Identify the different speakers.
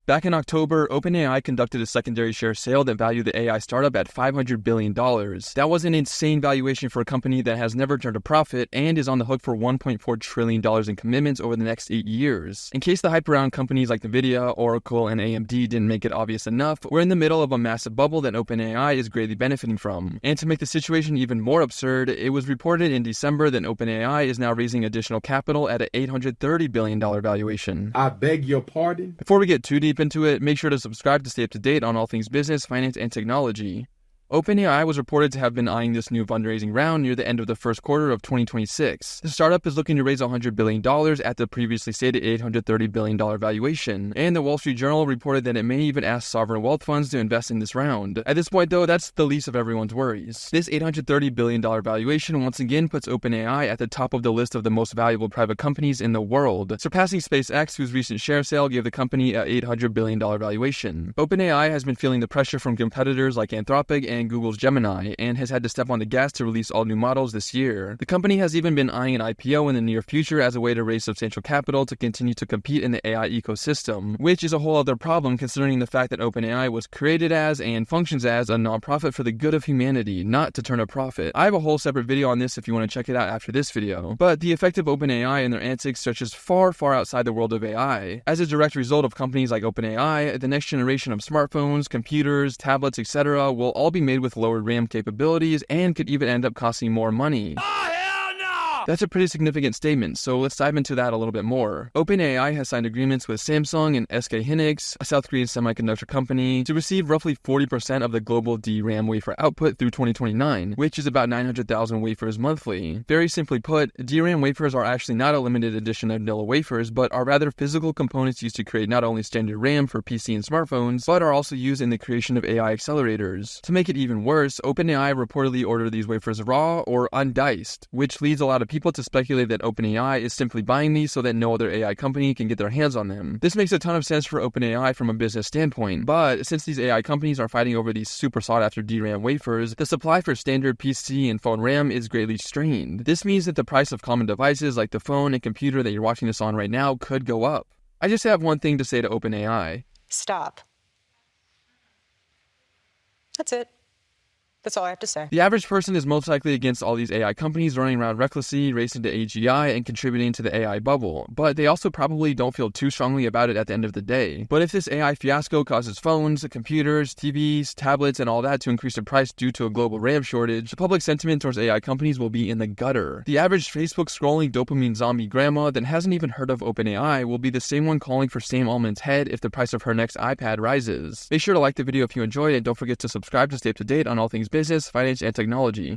Speaker 1: Back in October, OpenAI conducted a secondary share sale that valued the AI startup at $500 billion. That was an insane valuation for a company that has never turned a profit and is on the hook for $1.4 trillion in commitments over the next 8 years. In case the hype around companies like Nvidia, Oracle, and AMD didn't make it obvious enough, we're in the middle of a massive bubble that OpenAI is greatly benefiting from. And to make the situation even more absurd, it was reported in December that OpenAI is now raising additional capital at an $830 billion valuation.
Speaker 2: I beg your pardon?
Speaker 1: Before we get too deep into it, make sure to subscribe to stay up to date on all things business, finance, and technology. OpenAI was reported to have been eyeing this new fundraising round near the end of the first quarter of 2026. The startup is looking to raise $100 billion at the previously stated $830 billion valuation, and the Wall Street Journal reported that it may even ask sovereign wealth funds to invest in this round. At this point though, that's the least of everyone's worries. This $830 billion valuation once again puts OpenAI at the top of the list of the most valuable private companies in the world, surpassing SpaceX, whose recent share sale gave the company an $800 billion valuation. OpenAI has been feeling the pressure from competitors like Anthropic and Google's Gemini, and has had to step on the gas to release all new models this year. The company has even been eyeing an IPO in the near future as a way to raise substantial capital to continue to compete in the AI ecosystem, which is a whole other problem considering the fact that OpenAI was created as and functions as a nonprofit for the good of humanity, not to turn a profit. I have a whole separate video on this if you want to check it out after this video. But the effect of OpenAI and their antics stretches far, far outside the world of AI. As a direct result of companies like OpenAI, the next generation of smartphones, computers, tablets, etc. will all be made with lower RAM capabilities and could even end up costing more money. That's a pretty significant statement, so let's dive into that a little bit more. OpenAI has signed agreements with Samsung and SK Hynix, a South Korean semiconductor company, to receive roughly 40% of the global DRAM wafer output through 2029, which is about 900,000 wafers monthly. Very simply put, DRAM wafers are actually not a limited edition of vanilla wafers, but are rather physical components used to create not only standard RAM for PC and smartphones, but are also used in the creation of AI accelerators. To make it even worse, OpenAI reportedly ordered these wafers raw or undiced, which leads a lot of people to speculate that OpenAI is simply buying these so that no other AI company can get their hands on them. This makes a ton of sense for OpenAI from a business standpoint, but since these AI companies are fighting over these super sought-after DRAM wafers, the supply for standard PC and phone RAM is greatly strained. This means that the price of common devices like the phone and computer that you're watching this on right now could go up. I just have one thing to say to OpenAI.
Speaker 3: Stop. That's it. That's all I have to say.
Speaker 1: The average person is most likely against all these AI companies running around recklessly, racing to AGI, and contributing to the AI bubble, but they also probably don't feel too strongly about it at the end of the day. But if this AI fiasco causes phones, computers, TVs, tablets, and all that to increase in price due to a global RAM shortage, the public sentiment towards AI companies will be in the gutter. The average Facebook scrolling dopamine zombie grandma that hasn't even heard of OpenAI will be the same one calling for Sam Altman's head if the price of her next iPad rises. Make sure to like the video if you enjoyed, and don't forget to subscribe to stay up to date on all things business, finance, and technology.